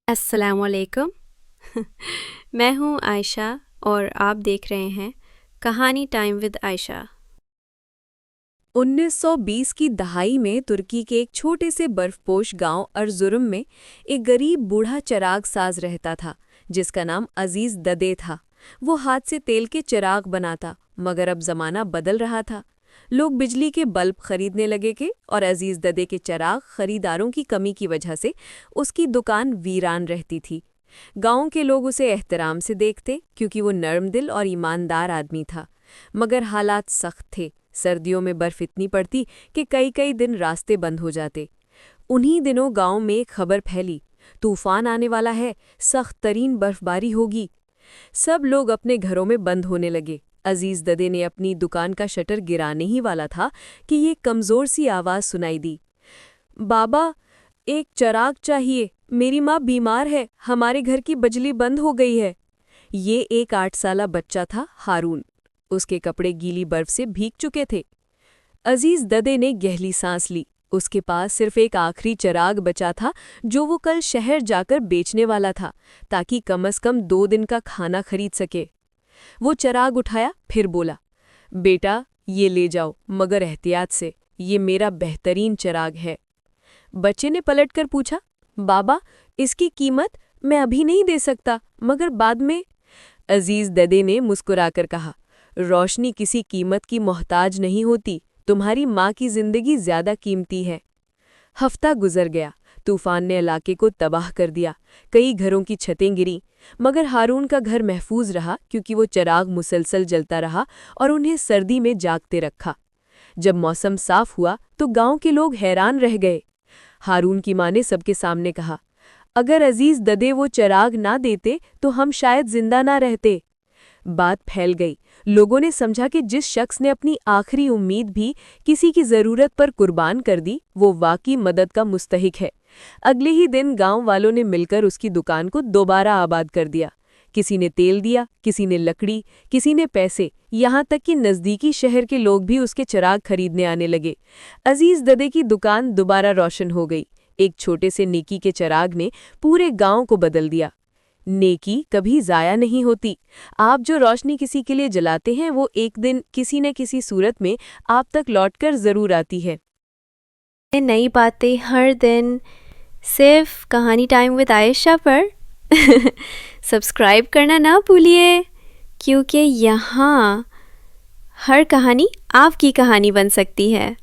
अस्सलामुअलैकुम। मैं हूँ आयशा और आप देख रहे हैं कहानी टाइम विद आयशा। 1920 की दहाई में तुर्की के एक छोटे से बर्फपोश गांव अर्जुरुम में एक गरीब बूढ़ा चिराग साज रहता था जिसका नाम अजीज ददे था। वो हाथ से तेल के चिराग बनाता, मगर अब जमाना बदल रहा था। लोग बिजली के बल्ब खरीदने लगे के और अजीज ददे के चिराग खरीदारों की कमी की वजह से उसकी दुकान वीरान रहती थी। गांव के लोग उसे एहतराम से देखते क्योंकि वो नर्म दिल और ईमानदार आदमी था। मगर हालात सख्त थे। सर्दियों में बर्फ इतनी पड़ती कि कई कई दिन रास्ते बंद हो जाते। उन्हीं दिनों गांव में एक खबर फैली, तूफान आने वाला है, सख्त तरीन बर्फबारी होगी। सब लोग अपने घरों में बंद होने लगे। अजीज ददे ने अपनी दुकान का शटर गिराने ही वाला था कि ये कमजोर सी आवाज सुनाई दी। बाबा, एक चिराग चाहिए, मेरी माँ बीमार है, हमारे घर की बिजली बंद हो गई है। ये एक 8 साला बच्चा था, हारून। उसके कपड़े गीली बर्फ से भीग चुके थे। अजीज ददे ने गहरी सांस ली। उसके पास सिर्फ एक आखिरी चिराग बचा था जो वो कल शहर जाकर बेचने वाला था, ताकि कम से कम 2 दिन का खाना खरीद सके। वो चिराग उठाया, फिर बोला, बेटा ये ले जाओ, मगर एहतियात से, ये मेरा बेहतरीन चिराग है। बच्चे ने पलटकर पूछा, बाबा इसकी कीमत मैं अभी नहीं दे सकता, मगर बाद में। अजीज ददे ने मुस्कुराकर कहा, रोशनी किसी कीमत की मोहताज नहीं होती, तुम्हारी माँ की जिंदगी ज्यादा कीमती है। हफ्ता गुजर गया। तूफान ने इलाके को तबाह कर दिया। कई घरों की छतें गिरीं, मगर हारून का घर महफूज रहा क्योंकि वो चिराग मुसलसल जलता रहा और उन्हें सर्दी में जागते रखा। जब मौसम साफ हुआ तो गांव के लोग हैरान रह गए। हारून की माँ ने सबके सामने कहा, अगर अजीज ददे वो चिराग ना देते तो हम शायद जिंदा ना रहते। बात फैल गई। लोगों ने समझा कि जिस शख्स ने अपनी आखिरी उम्मीद भी किसी की जरूरत पर कुर्बान कर दी, वो वाकई मदद का मुस्तहिक है। अगले ही दिन गांव वालों ने मिलकर उसकी दुकान को दोबारा आबाद कर दिया। किसी ने तेल दिया, किसी ने लकड़ी, किसी ने पैसे, यहाँ तक कि नज़दीकी शहर के लोग भी उसके चिराग खरीदने आने लगे। अजीज ददे की दुकान दोबारा रोशन हो गई। एक छोटे से नेकी के चिराग ने पूरे गांव को बदल दिया। नेकी कभी जाया नहीं होती। आप जो रोशनी किसी के लिए जलाते हैं वो एक दिन किसी न किसी सूरत में आप तक लौटकर जरूर आती है। नई बातें हर दिन सिर्फ कहानी टाइम विद आयशा पर। सब्सक्राइब करना ना भूलिए, क्योंकि यहाँ हर कहानी आपकी कहानी बन सकती है।